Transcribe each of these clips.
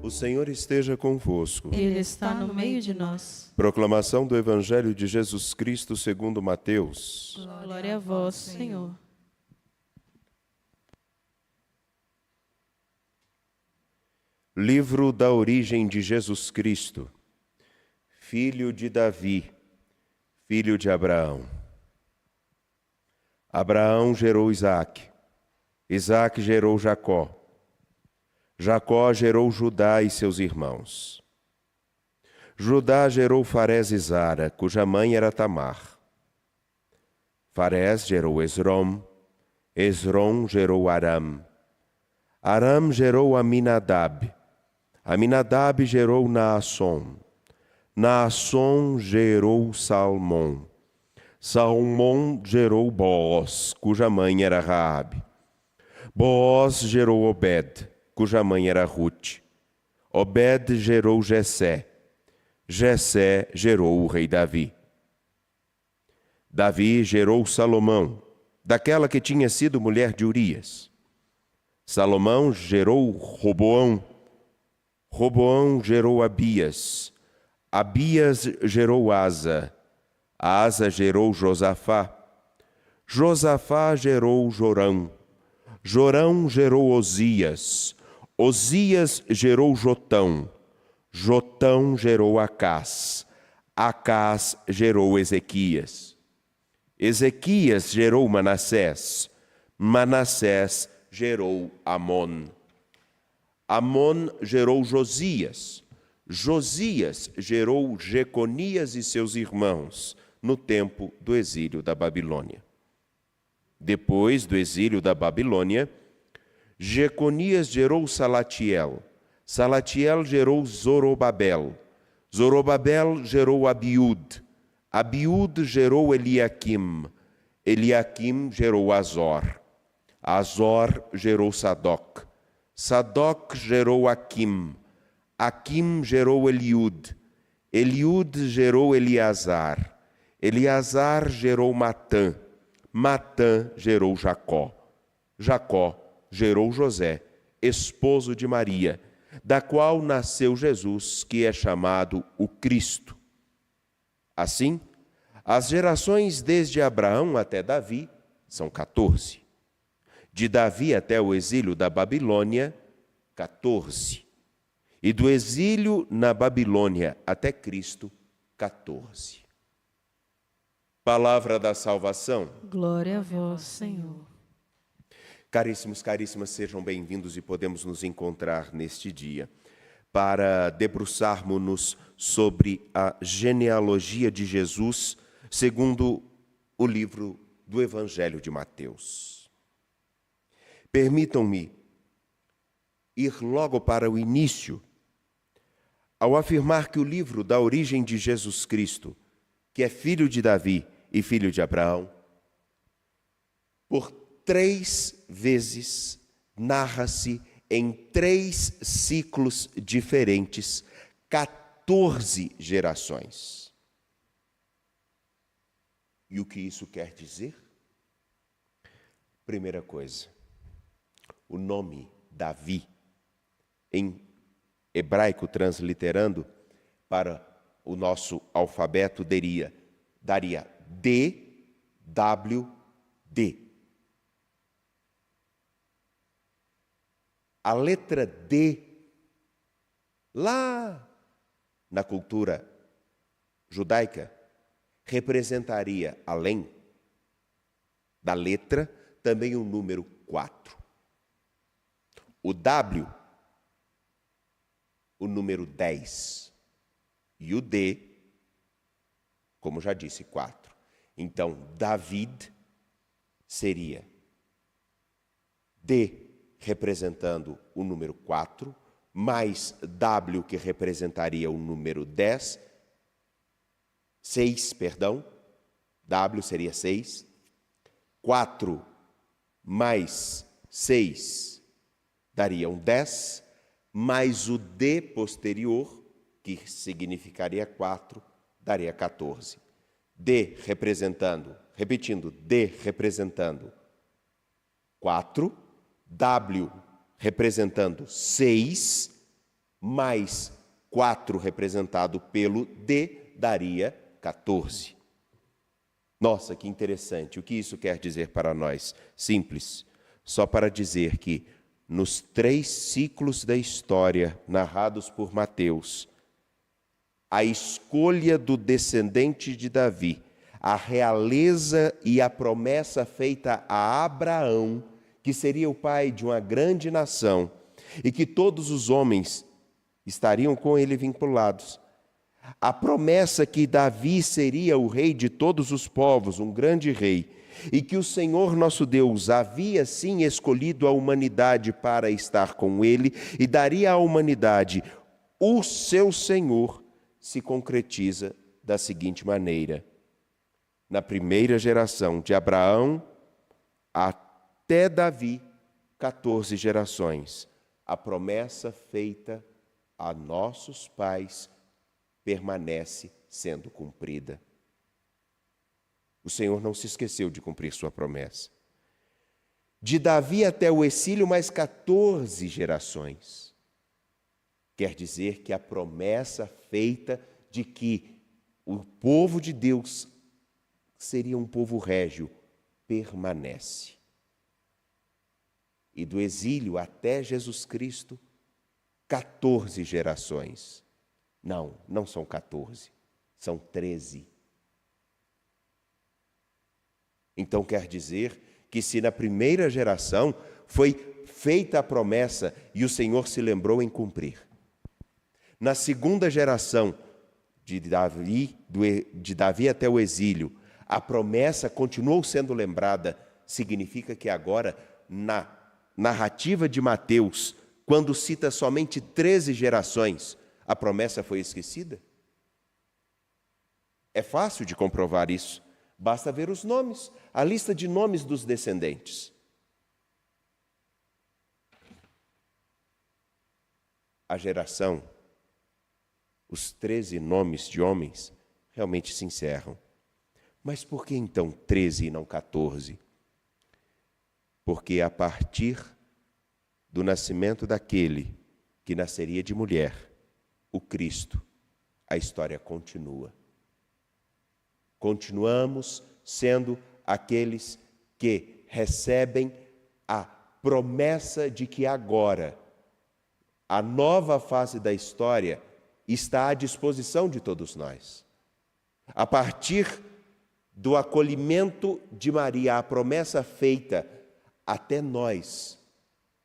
O Senhor esteja convosco. Ele está no meio de nós. Proclamação do Evangelho de Jesus Cristo segundo Mateus. Glória a vós, Senhor. Livro da origem de Jesus Cristo, filho de Davi, filho de Abraão. Abraão gerou Isaque, Isaque gerou Jacó, Jacó gerou Judá e seus irmãos. Judá gerou Farés e Zara, cuja mãe era Tamar. Farés gerou Esrom, Esrom gerou Aram. Aram gerou Aminadab, Aminadab gerou Naasson. Naasson gerou Salmão. Salmão gerou Boaz, cuja mãe era Raabe. Boaz gerou Obed, cuja mãe era Rute. Obed gerou Jessé. Jessé gerou o rei Davi. Davi gerou Salomão, daquela que tinha sido mulher de Urias. Salomão gerou Roboão. Roboão gerou Abias. Abias gerou Asa. Asa gerou Josafá. Josafá gerou Jorão. Jorão gerou Osias. Osias gerou Jotão. Jotão gerou Acás. Acás gerou Ezequias. Ezequias gerou Manassés. Manassés gerou Amon. Amon gerou Josias. Josias gerou Jeconias e seus irmãos no tempo do exílio da Babilônia. Depois do exílio da Babilônia, Jeconias gerou Salatiel. Salatiel gerou Zorobabel. Zorobabel gerou Abiúd. Abiúd gerou Eliaquim. Eliaquim gerou Azor. Azor gerou Sadoc. Sadoc gerou Aquim. Aquim gerou Eliúd. Eliúd gerou Eleazar. Eleazar gerou Matã. Matã gerou Jacó. Jacó gerou José, esposo de Maria, da qual nasceu Jesus, que é chamado o Cristo. Assim, as gerações desde Abraão até Davi são 14. De Davi até o exílio da Babilônia, 14. E do exílio na Babilônia até Cristo, 14. Palavra da salvação. Glória a vós, Senhor. Caríssimos, caríssimas, sejam bem-vindos e podemos nos encontrar neste dia para debruçarmos-nos sobre a genealogia de Jesus, segundo o livro do Evangelho de Mateus. Permitam-me ir logo para o início, ao afirmar que o livro da origem de Jesus Cristo, que é filho de Davi e filho de Abraão, por 3 vezes narra-se em 3 ciclos diferentes, 14 gerações. E o que isso quer dizer? Primeira coisa, o nome Davi, em hebraico transliterando para o nosso alfabeto, daria D-W-D. A letra D, lá na cultura judaica, representaria, além da letra, também o número 4. O W, o número 10. E o D, como já disse, 4. Então, David seria D, representando o número 4, mais W, que representaria o número 6, W seria 6, 4 mais 6 dariam 10, mais o D posterior, que significaria 4, daria 14. D representando, repetindo, D representando 4, W representando 6, mais 4 representado pelo D, daria 14. Nossa, que interessante. O que isso quer dizer para nós? Simples. Só para dizer que nos 3 ciclos da história narrados por Mateus, a escolha do descendente de Davi, a realeza e a promessa feita a Abraão, que seria o pai de uma grande nação, e que todos os homens estariam com ele vinculados. A promessa que Davi seria o rei de todos os povos, um grande rei, e que o Senhor nosso Deus havia sim escolhido a humanidade para estar com ele e daria à humanidade o seu Senhor, se concretiza da seguinte maneira: na primeira geração, de Abraão até Davi, 14 gerações, a promessa feita a nossos pais permanece sendo cumprida. O Senhor não se esqueceu de cumprir sua promessa. De Davi até o exílio, mais 14 gerações. Quer dizer que a promessa feita de que o povo de Deus seria um povo régio permanece. E do exílio até Jesus Cristo, 14 gerações. Não são 14, são 13. Então quer dizer que se na primeira geração foi feita a promessa e o Senhor se lembrou em cumprir, na segunda geração de Davi até o exílio, a promessa continuou sendo lembrada, significa que agora, na narrativa de Mateus, quando cita somente 13 gerações, a promessa foi esquecida? É fácil de comprovar isso. Basta ver os nomes, a lista de nomes dos descendentes. A geração, os 13 nomes de homens, realmente se encerram. Mas por que então 13 e não 14? Porque a partir do nascimento daquele que nasceria de mulher, o Cristo, a história continua. Continuamos sendo aqueles que recebem a promessa de que agora a nova fase da história está à disposição de todos nós. A partir do acolhimento de Maria, a promessa feita até nós,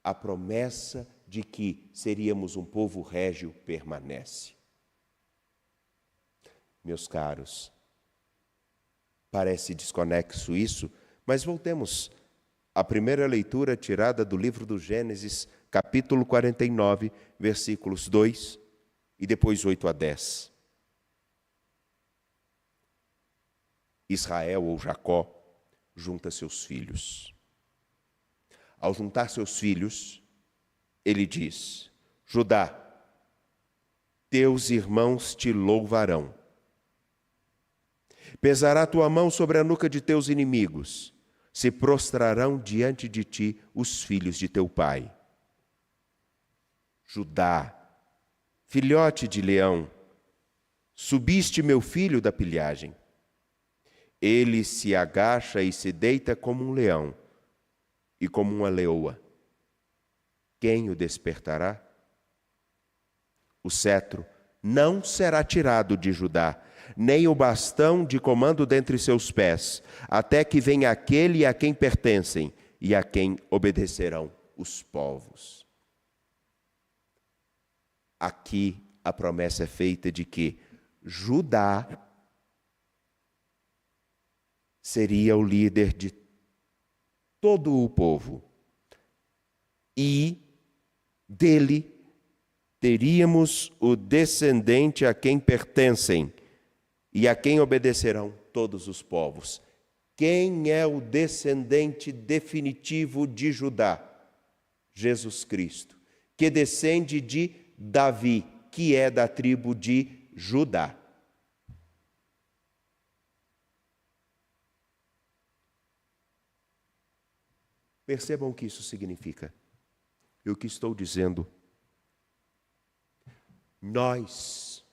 a promessa de que seríamos um povo régio permanece. Meus caros, parece desconexo isso, mas voltemos à primeira leitura tirada do livro do Gênesis, capítulo 49, versículos 2 e depois 8 a 10. Israel ou Jacó junta seus filhos. Ao juntar seus filhos, ele diz: Judá, teus irmãos te louvarão. Pesará tua mão sobre a nuca de teus inimigos, se prostrarão diante de ti os filhos de teu pai. Judá, filhote de leão, subiste meu filho da pilhagem. Ele se agacha e se deita como um leão e como uma leoa. Quem o despertará? O cetro não será tirado de Judá, nem o bastão de comando dentre seus pés, até que venha aquele a quem pertencem e a quem obedecerão os povos. Aqui a promessa é feita de que Judá seria o líder de todo o povo e dele teríamos o descendente a quem pertencem e a quem obedecerão todos os povos. Quem é o descendente definitivo de Judá? Jesus Cristo, que descende de Davi, que é da tribo de Judá. Percebam o que isso significa. E o que estou dizendo? Nós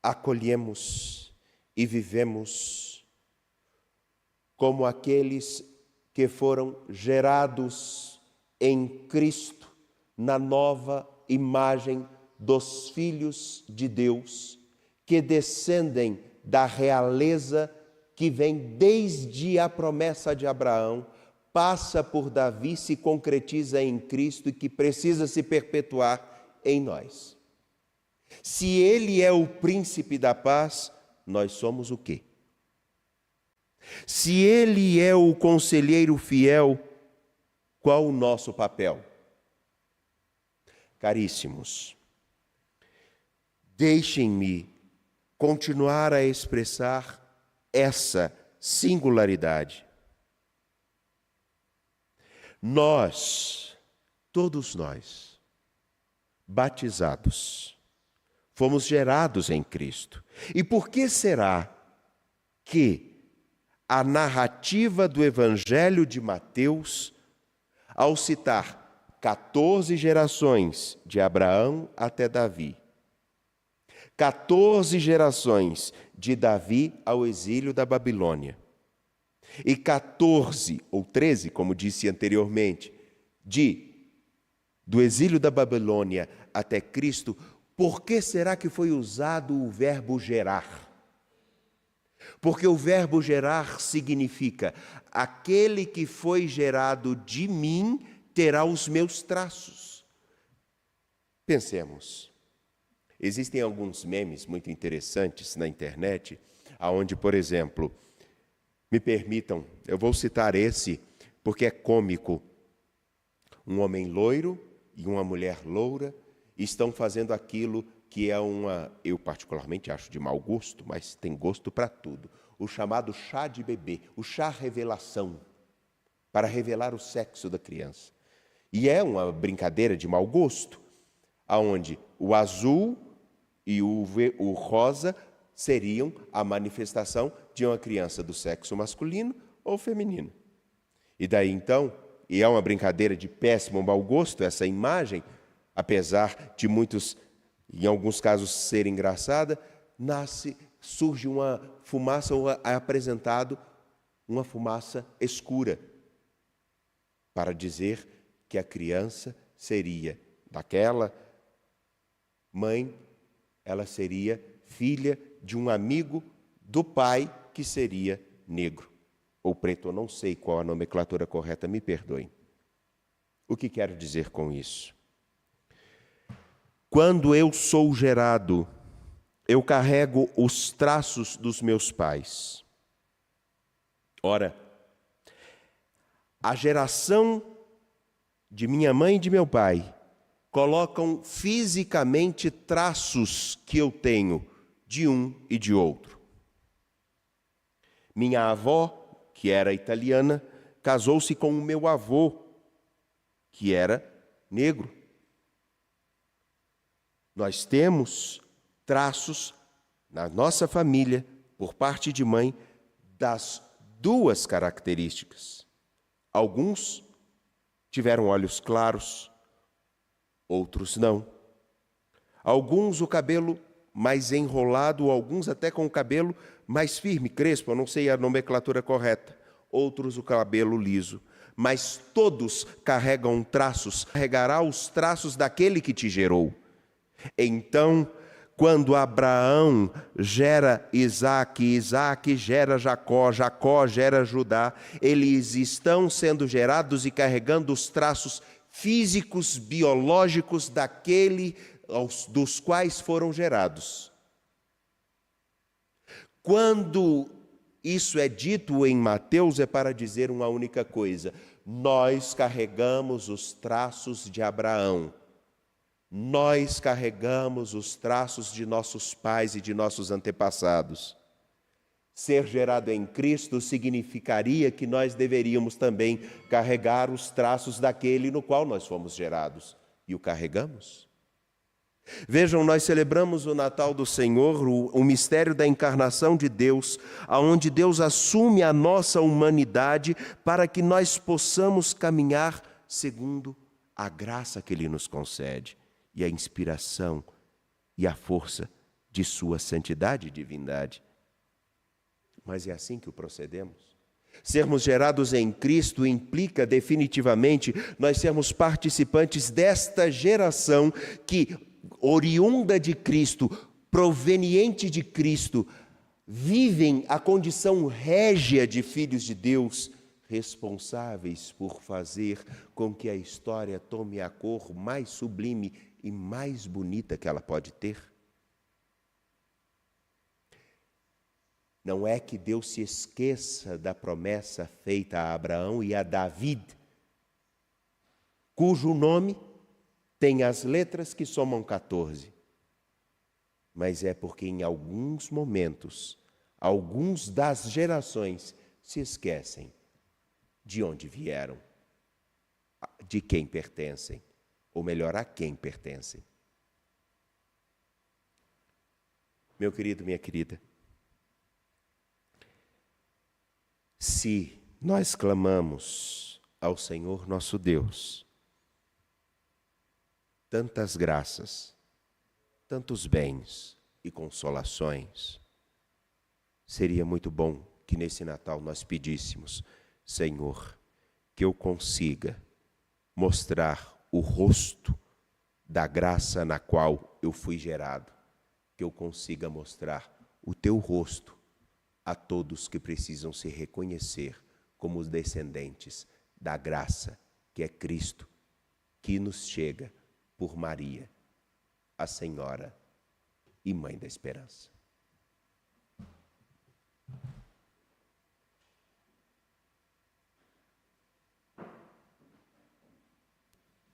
acolhemos e vivemos como aqueles que foram gerados em Cristo, na nova imagem dos filhos de Deus, que descendem da realeza que vem desde a promessa de Abraão, passa por Davi, se concretiza em Cristo e que precisa se perpetuar em nós. Se ele é o príncipe da paz, nós somos o quê? Se ele é o conselheiro fiel, qual o nosso papel? Caríssimos, deixem-me continuar a expressar essa singularidade. Nós, todos nós, batizados, fomos gerados em Cristo. E por que será que a narrativa do Evangelho de Mateus, ao citar 14 gerações de Abraão até Davi, 14 gerações de Davi ao exílio da Babilônia, e 14 ou 13, como disse anteriormente, do exílio da Babilônia até Cristo, por que será que foi usado o verbo gerar? Porque o verbo gerar significa: aquele que foi gerado de mim terá os meus traços. Pensemos. Existem alguns memes muito interessantes na internet, onde, por exemplo, me permitam, eu vou citar esse porque é cômico. Um homem loiro e uma mulher loura estão fazendo aquilo que é eu particularmente acho de mau gosto, mas tem gosto para tudo, o chamado chá de bebê, o chá revelação, para revelar o sexo da criança. E é uma brincadeira de mau gosto, onde o azul e o rosa seriam a manifestação de uma criança do sexo masculino ou feminino. E daí então, e é uma brincadeira de péssimo mau gosto essa imagem, apesar de muitos, em alguns casos, ser engraçada, surge uma fumaça, ou é apresentado uma fumaça escura, para dizer que a criança seria daquela mãe, ela seria filha de um amigo do pai que seria negro ou preto, eu não sei qual a nomenclatura correta, me perdoem. O que quero dizer com isso? Quando eu sou gerado, eu carrego os traços dos meus pais. Ora, a geração de minha mãe e de meu pai colocam fisicamente traços que eu tenho de um e de outro. Minha avó, que era italiana, casou-se com o meu avô, que era negro. Nós temos traços na nossa família, por parte de mãe, das duas características. Alguns tiveram olhos claros, outros não. Alguns o cabelo mais enrolado, alguns até com o cabelo mais firme, crespo, eu não sei a nomenclatura correta. Outros o cabelo liso. Mas todos carregam traços, carregará os traços daquele que te gerou. Então, quando Abraão gera Isaque, Isaque gera Jacó, Jacó gera Judá, eles estão sendo gerados e carregando os traços físicos, biológicos daquele dos quais foram gerados. Quando isso é dito em Mateus, é para dizer uma única coisa: nós carregamos os traços de Abraão. Nós carregamos os traços de nossos pais e de nossos antepassados. Ser gerado em Cristo significaria que nós deveríamos também carregar os traços daquele no qual nós fomos gerados. E o carregamos. Vejam, nós celebramos o Natal do Senhor, o mistério da encarnação de Deus, onde Deus assume a nossa humanidade para que nós possamos caminhar segundo a graça que Ele nos concede e a inspiração e a força de sua santidade e divindade. Mas é assim que o procedemos. Sermos gerados em Cristo implica definitivamente nós sermos participantes desta geração que, oriunda de Cristo, proveniente de Cristo, vivem a condição régia de filhos de Deus, responsáveis por fazer com que a história tome a cor mais sublime e mais bonita que ela pode ter. Não é que Deus se esqueça da promessa feita a Abraão e a David, cujo nome tem as letras que somam 14. Mas é porque em alguns momentos, alguns das gerações se esquecem de onde vieram, de quem pertencem, ou melhor, a quem pertencem. Meu querido, minha querida, se nós clamamos ao Senhor nosso Deus, tantas graças, tantos bens e consolações, seria muito bom que nesse Natal nós pedíssemos: Senhor, que eu consiga mostrar o rosto da graça na qual eu fui gerado, que eu consiga mostrar o teu rosto a todos que precisam se reconhecer como os descendentes da graça que é Cristo, que nos chega por Maria, a Senhora e Mãe da Esperança.